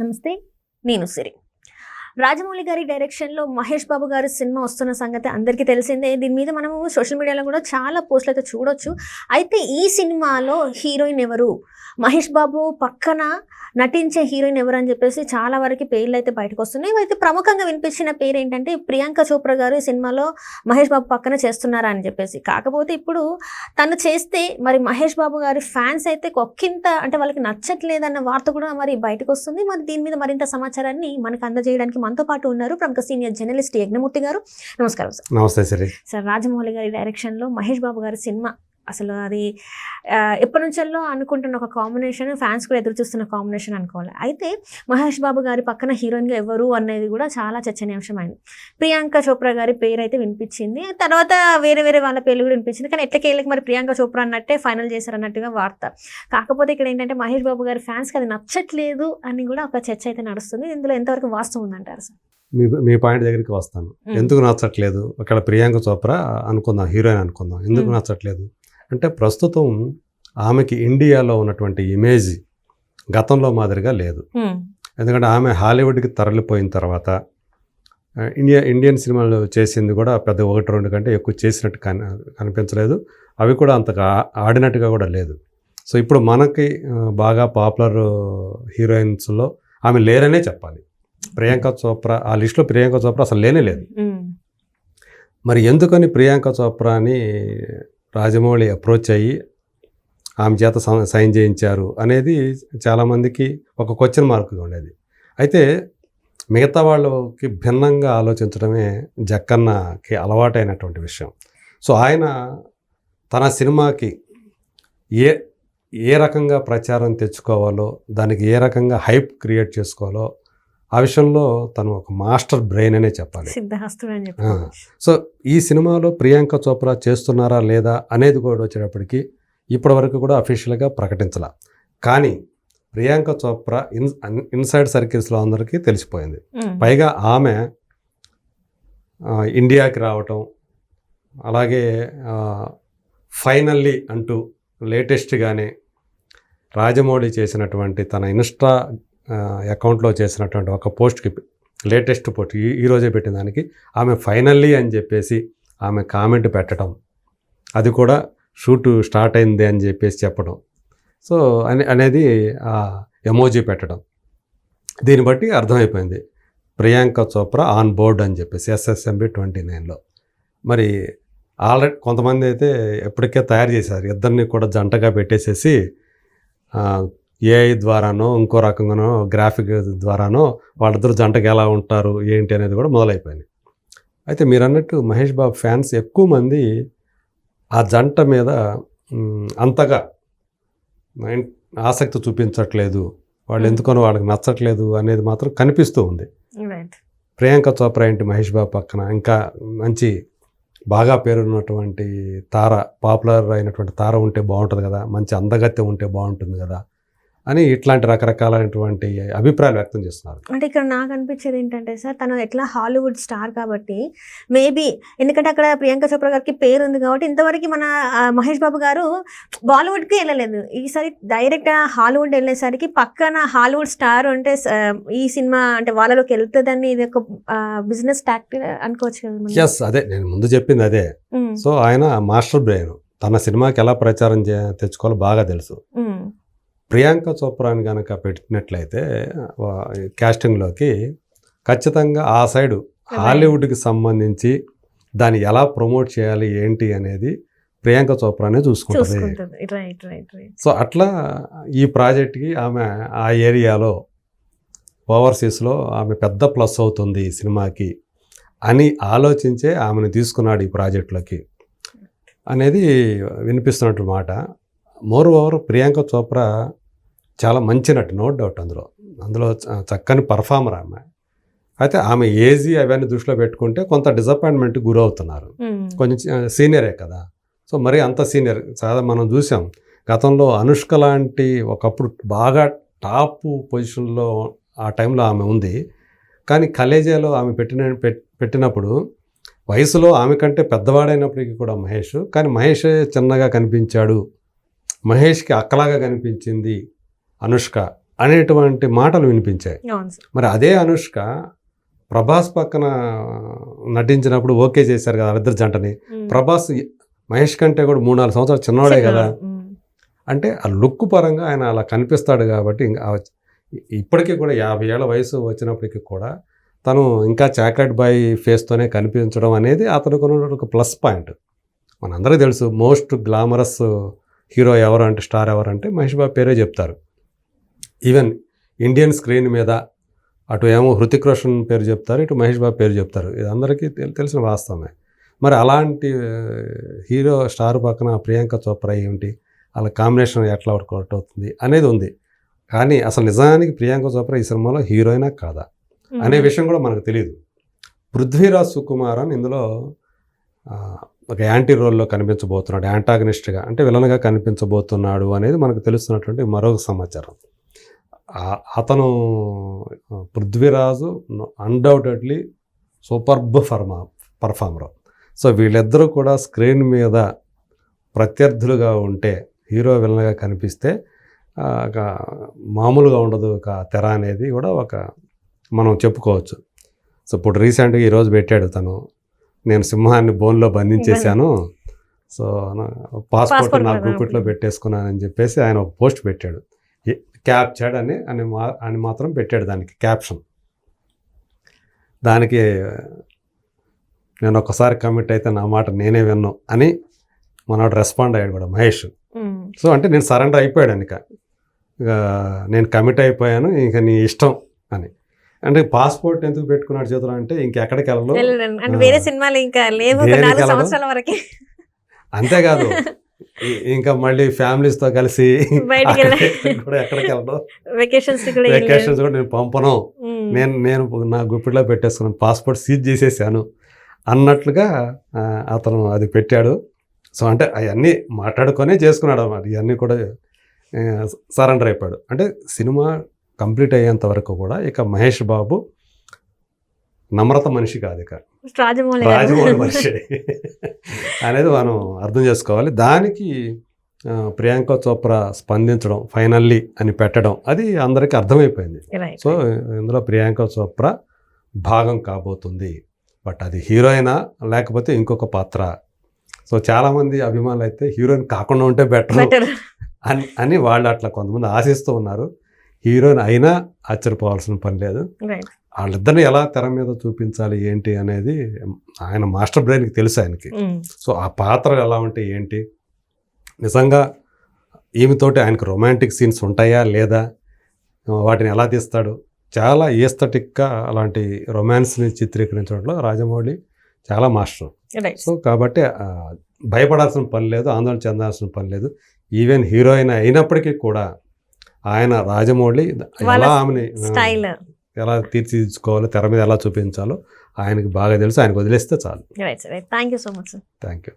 నమస్తే, నేను సిరి. రాజమౌళి గారి డైరెక్షన్లో మహేష్ బాబు గారి సినిమా వస్తున్న సంగతి అందరికీ తెలిసిందే. దీని మీద మనము సోషల్ మీడియాలో కూడా చాలా పోస్టులు అయితే చూడొచ్చు. అయితే ఈ సినిమాలో హీరోయిన్ ఎవరు, మహేష్ బాబు పక్కన నటించే హీరోయిన్ ఎవరు అని చెప్పేసి చాలా వరకు పేర్లు అయితే బయటకు వస్తున్నాయి. అయితే ప్రముఖంగా వినిపించిన పేరు ఏంటంటే ప్రియాంక చోప్రా గారు ఈ సినిమాలో మహేష్ బాబు పక్కన చేస్తున్నారా అని చెప్పేసి. కాకపోతే ఇప్పుడు తను చేస్తే మరి మహేష్ బాబు గారి ఫ్యాన్స్ అయితే ఒక్కింత అంటే వాళ్ళకి నచ్చట్లేదన్న వార్త కూడా మరి బయటకు వస్తుంది. మరి దీని మీద మరింత సమాచారాన్ని మనకు అందజేయడానికి మనతో పాటు ఉన్నారు ప్రముఖ సీనియర్ జర్నలిస్ట్ యజ్ఞమూర్తి గారు. నమస్కారం సార్. నమస్తే సరే సార్. రాజమౌళి గారి డైరెక్షన్లో మహేష్ బాబు గారి సినిమా అసలు అది ఎప్పటి నుంచో అనుకుంటున్న ఒక కాంబినేషన్, ఫ్యాన్స్ కూడా ఎదురు చూస్తున్న కాంబినేషన్ అనుకోవాలి. అయితే మహేష్ బాబు గారి పక్కన హీరోయిన్గా ఎవరు అనేది కూడా చాలా చర్చనీయాంశం అయింది. ప్రియాంక చోప్రా గారి పేరు అయితే వినిపించింది, తర్వాత వేరే వేరే వాళ్ళ పేర్లు కూడా వినిపించింది. కానీ ఎట్లకేళ్ళకి మరి ప్రియాంక చోప్రా అన్నట్టే ఫైనల్ చేశారు అన్నట్టుగా వార్త. కాకపోతే ఇక్కడ ఏంటంటే మహేష్ బాబు గారి ఫ్యాన్స్కి అది నచ్చట్లేదు అని కూడా ఒక చర్చ అయితే నడుస్తుంది. ఇందులో ఎంతవరకు వాస్తవం ఉందంటారు సార్? మీ పాయింట్ దగ్గరికి వస్తాను. ఎందుకు నచ్చట్లేదు, అక్కడ ప్రియాంక చోప్రా అనుకుందాం, హీరోయిన్ అనుకుందాం. ఎందుకు నచ్చట్లేదు అంటే ప్రస్తుతం ఆమెకి ఇండియాలో ఉన్నటువంటి ఇమేజ్ గతంలో మాదిరిగా లేదు. ఎందుకంటే ఆమె హాలీవుడ్కి తరలిపోయిన తర్వాత ఇండియన్ సినిమాలు చేసింది కూడా పెద్ద 1-2 కంటే ఎక్కువ చేసినట్టు కనిపించలేదు. అవి కూడా అంతగా ఆడినట్టుగా కూడా లేదు. సో ఇప్పుడు మనకి బాగా పాపులర్ హీరోయిన్స్లో ఆమె లేరనే చెప్పాలి. ప్రియాంక చోప్రా ఆ లిస్టులో ప్రియాంక చోప్రా అసలు లేనే లేదు. మరి ఎందుకని ప్రియాంక చోప్రాని రాజమౌళి అప్రోచ్ అయ్యి ఆమె చేత సైన్ చేయించారు అనేది చాలామందికి ఒక క్వశ్చన్ మార్క్గా ఉండేది. అయితే మిగతా వాళ్ళకి భిన్నంగా ఆలోచించడమే జక్కన్నకి అలవాటైనటువంటి విషయం. సో ఆయన తన సినిమాకి ఏ రకంగా ప్రచారం తెచ్చుకోవాలో, దానికి ఏ రకంగా హైప్ క్రియేట్ చేసుకోవాలో ఆ విషయంలో తను ఒక మాస్టర్ బ్రెయిన్ అనే చెప్పాలి. సో ఈ సినిమాలో ప్రియాంక చోప్రా చేస్తున్నారా లేదా అనేది కూడా వచ్చేటప్పటికి ఇప్పటి వరకు కూడా అఫీషియల్గా ప్రకటించాల. కానీ ప్రియాంక చోప్రా ఇన్సైడ్ సర్కిల్స్లో అందరికీ తెలిసిపోయింది. పైగా ఆమె ఇండియాకి రావటం, అలాగే ఫైనల్లీ అంటూ లేటెస్ట్గానే రాజమౌళి చేసినటువంటి తన ఇన్స్టా అకౌంట్లో చేసినటువంటి ఒక పోస్ట్కి, లేటెస్ట్ పోస్ట్ ఈరోజే పెట్టిన దానికి ఆమె ఫైనల్లీ అని చెప్పేసి ఆమె కామెంట్ పెట్టడం, అది కూడా షూట్ స్టార్ట్ అయింది అని చెప్పేసి చెప్పడం, సో అనేది ఎమోజీ పెట్టడం, దీన్ని బట్టి అర్థమైపోయింది ప్రియాంక చోప్రా ఆన్ బోర్డ్ అని చెప్పేసి SSMB 29లో. మరి ఆల్రెడీ కొంతమంది అయితే ఎప్పటికే తయారు చేశారు, ఇద్దరిని కూడా జంటగా పెట్టేసేసి AI ద్వారానో ఇంకో రకంగానో గ్రాఫిక్ ద్వారానో వాళ్ళిద్దరు జంటగా ఎలా ఉంటారు ఏంటి అనేది కూడా మొదలైపోయింది. అయితే మీరు అన్నట్టు మహేష్ బాబు ఫ్యాన్స్ ఎక్కువ మంది ఆ జంట మీద అంతగా ఆసక్తి చూపించట్లేదు, వాళ్ళు ఎందుకనో వాళ్ళకి నచ్చట్లేదు అనేది మాత్రం కనిపిస్తూ ఉంది. ప్రియాంక చోప్రా ఏంటి మహేష్ బాబు పక్కన ఇంకా మంచి బాగా పేరున్నటువంటి తార, పాపులర్ అయినటువంటి తార ఉంటే బాగుంటుంది కదా, మంచి అందగత్తె ఉంటే బాగుంటుంది కదా అని ఇట్లాంటి రకరకాలైనటువంటి అభిప్రాయాలు వ్యక్తం చేస్తున్నారు. అంటే ఇక్కడ నాకు అనిపించేది ఏంటంటే సార్, తను ఎట్లా హాలీవుడ్ స్టార్ కాబట్టి మేబీ, ఎందుకంటే అక్కడ ప్రియాంక చోప్రా గారికి పేరు ఉంది కాబట్టి ఇంతవరకు మన మహేష్ బాబు గారు బాలీవుడ్కి వెళ్ళలేదు. ఈసారి డైరెక్ట్ హాలీవుడ్ వెళ్ళేసరికి పక్కన హాలీవుడ్ స్టార్ అంటే ఈ సినిమా అంటే వాళ్ళలోకి వెళ్తుందని ఇది ఒక బిజినెస్ టాక్టిక్ అనుకోవచ్చు కదా. ఎస్, అదే నేను ముందు చెప్పింది అదే. సో ఆయన మాస్టర్ బ్రెయిన్, తన సినిమాకి ఎలా ప్రచారం తెచ్చుకోవాలో బాగా తెలుసు. ప్రియాంక చోప్రాని కనుక పెట్టినట్లయితే క్యాస్టింగ్లోకి ఖచ్చితంగా ఆ సైడు హాలీవుడ్కి సంబంధించి దాన్ని ఎలా ప్రమోట్ చేయాలి ఏంటి అనేది ప్రియాంక చోప్రానే చూసుకుంటుంది. సో అట్లా ఈ ప్రాజెక్ట్కి ఆమె ఆ ఏరియాలో ఓవర్సీస్లో ఆమె పెద్ద ప్లస్ అవుతుంది ఈ సినిమాకి అని ఆలోచించే ఆమెను తీసుకున్నాడు ఈ ప్రాజెక్టులోకి అనేది వినిపిస్తున్నట్టు మాట. మోర్ ఓవర్ ప్రియాంక చోప్రా చాలా మంచి నటి, నో డౌట్. అందులో చక్కని పర్ఫార్మర్ ఆమె. అయితే ఆమె ఏజీ అవన్నీ దృష్టిలో పెట్టుకుంటే కొంత డిసప్పాయింట్మెంట్కి గురవుతున్నారు. కొంచెం సీనియరే కదా, సో మరి అంత సీనియర్ చాలా మనం చూసాం గతంలో. అనుష్క లాంటి ఒకప్పుడు బాగా టాప్ పొజిషన్లో ఆ టైంలో ఆమె ఉంది. కానీ కలేజాలో ఆమె పెట్టినప్పుడు వయసులో ఆమె కంటే పెద్దవాడైనప్పటికీ కూడా మహేష్, కానీ మహేష్ చిన్నగా కనిపించాడు, మహేష్కి అక్కలాగా కనిపించింది అనుష్క అనేటువంటి మాటలు వినిపించాయి. అవును సార్. మరి అదే అనుష్క ప్రభాస్ పక్కన నటించినప్పుడు ఓకే చేశారు కదా వాళ్ళిద్దరు జంటని. ప్రభాస్ మహేష్ కంటే కూడా 3-4 సంవత్సరాలు చిన్నవాడే కదా. అంటే ఆ లుక్ పరంగా ఆయన అలా కనిపిస్తాడు కాబట్టి ఇప్పటికీ కూడా 50 ఏళ్ల వయసు వచ్చినప్పటికీ కూడా తను ఇంకా చాక్లెట్ బాయ్ ఫేస్తోనే కనిపించడం అనేది అతనికి ఉన్న ఒక ప్లస్ పాయింట్. మనందరికీ తెలుసు మోస్ట్ గ్లామరస్ హీరో ఎవరు అంటే, స్టార్ ఎవరు అంటే మహేష్ బాబు పేరే చెప్తారు. ఈవెన్ ఇండియన్ స్క్రీన్ మీద అటు ఏమో హృతిక్ రోషన్ పేరు చెప్తారు, ఇటు మహేష్ బాబు పేరు చెప్తారు. ఇది అందరికీ తెలిసిన వాస్తవమే. మరి అలాంటి హీరో స్టార్ పక్కన ప్రియాంక చోప్రా ఏమిటి, వాళ్ళ కాంబినేషన్ ఎట్లా వర్కౌట్ అవుతుంది అనేది ఉంది. కానీ అసలు నిజానికి ప్రియాంక చోప్రా ఈ సినిమాలో హీరోయినా కాదా అనే విషయం కూడా మనకు తెలియదు. పృథ్వీరాజ్ సుకుమార్ అని ఇందులో ఒక యాంటీ రోల్లో కనిపించబోతున్నాడు, యాంటాగనిస్ట్గా అంటే విలన్గా కనిపించబోతున్నాడు అనేది మనకు తెలుస్తున్నటువంటి మరొక సమాచారం. అతను Prithviraj undoubtedly superb performer. So వీళ్ళిద్దరూ కూడా స్క్రీన్ మీద ప్రత్యర్థులుగా ఉంటే, హీరో విలన్గా కనిపిస్తే ఒక మామూలుగా ఉండదు ఒక తెర అనేది కూడా ఒక మనం చెప్పుకోవచ్చు. సో ఇప్పుడు రీసెంట్గా ఈరోజు పెట్టాడు తను, నేను సింహాన్ని బోన్లో బంధించేశాను, సో పాస్పోర్ట్ నా గుప్పిట్లో పెట్టేసుకున్నానని చెప్పేసి ఆయన ఒక పోస్ట్ పెట్టాడు. క్యాప్చర్డ్ అని మాత్రం పెట్టాడు దానికి క్యాప్షన్. దానికి నేను ఒక్కసారి కమిట్ అయితే నా మాట నేనే విన్నాను అని మనోడు రెస్పాండ్ అయ్యాడు కూడా మహేష్. సో అంటే నేను సరెండర్ అయిపోయాడు ఇక నేను కమిట్ అయిపోయాను, ఇంకా నీ ఇష్టం అని. అంటే పాస్పోర్ట్ ఎందుకు పెట్టుకున్నాడు చేతులు అంటే ఇంకెక్కడికి వెళ్ళను, వేరే సినిమాలు ఇంకా లేవు 4 సంవత్సరాల వరకు. అంతేకాదు ఇంకా మళ్ళీ ఫ్యామిలీస్తో కలిసి కూడా ఎక్కడికి వెళ్ళడం, వెకేషన్స్ కూడా నేను పంపను, నేను నా గుప్పిట్లో పెట్టేసుకున్నాను, పాస్పోర్ట్ సీజ్ చేసేసాను అన్నట్లుగా అతను అది పెట్టాడు. సో అంటే అవన్నీ మాట్లాడుకొనే చేసుకున్నాడు అన్నమాట. ఇవన్నీ కూడా సరెండర్ అయిపోయాడు. అంటే సినిమా కంప్లీట్ అయ్యేంత వరకు కూడా ఇక మహేష్ బాబు నమ్రత మనిషి కాదు, ఇక రాజమౌళి మనిషి అనేది మనం అర్థం చేసుకోవాలి. దానికి ప్రియాంక చోప్రా స్పందించడం ఫైనల్లీ అని పెట్టడం అది అందరికీ అర్థమైపోయింది. సో ఇందులో ప్రియాంక చోప్రా భాగం కాబోతుంది. బట్ అది హీరోయినా లేకపోతే ఇంకొక పాత్ర. సో చాలామంది అభిమానులు అయితే హీరోయిన్ కాకుండా ఉంటే బెటర్ అని వాళ్ళు అట్లా కొంతమంది ఆశిస్తూ ఉన్నారు. హీరోయిన్ అయినా ఆశ్చర్యపోవాల్సిన పని లేదు. వాళ్ళిద్దరిని ఎలా తెర మీద చూపించాలి ఏంటి అనేది ఆయన మాస్టర్ బ్రెయిన్కి తెలుసు ఆయనకి. సో ఆ పాత్ర ఎలా ఉంటే ఏంటి, నిజంగా ఈమెతోటి ఆయనకు రొమాంటిక్ సీన్స్ ఉంటాయా లేదా, వాటిని ఎలా తీస్తాడు, చాలా ఏస్థెటిక్గా అలాంటి రొమాన్స్ని చిత్రీకరించడంలో రాజమౌళి చాలా మాస్టర్. సో కాబట్టి భయపడాల్సిన పని లేదు, ఆందోళన చెందాల్సిన పని లేదు. ఈవెన్ హీరోయిన్ అయినప్పటికీ కూడా ఆయన రాజమౌళి ఎలా ఆమెని ఎలా తీర్చిదిద్దుకోవాలో, తెర మీద ఎలా చూపించాలో ఆయనకి బాగా తెలుసు. ఆయనకు వదిలేస్తే చాలు. Thank you so much. Thank you.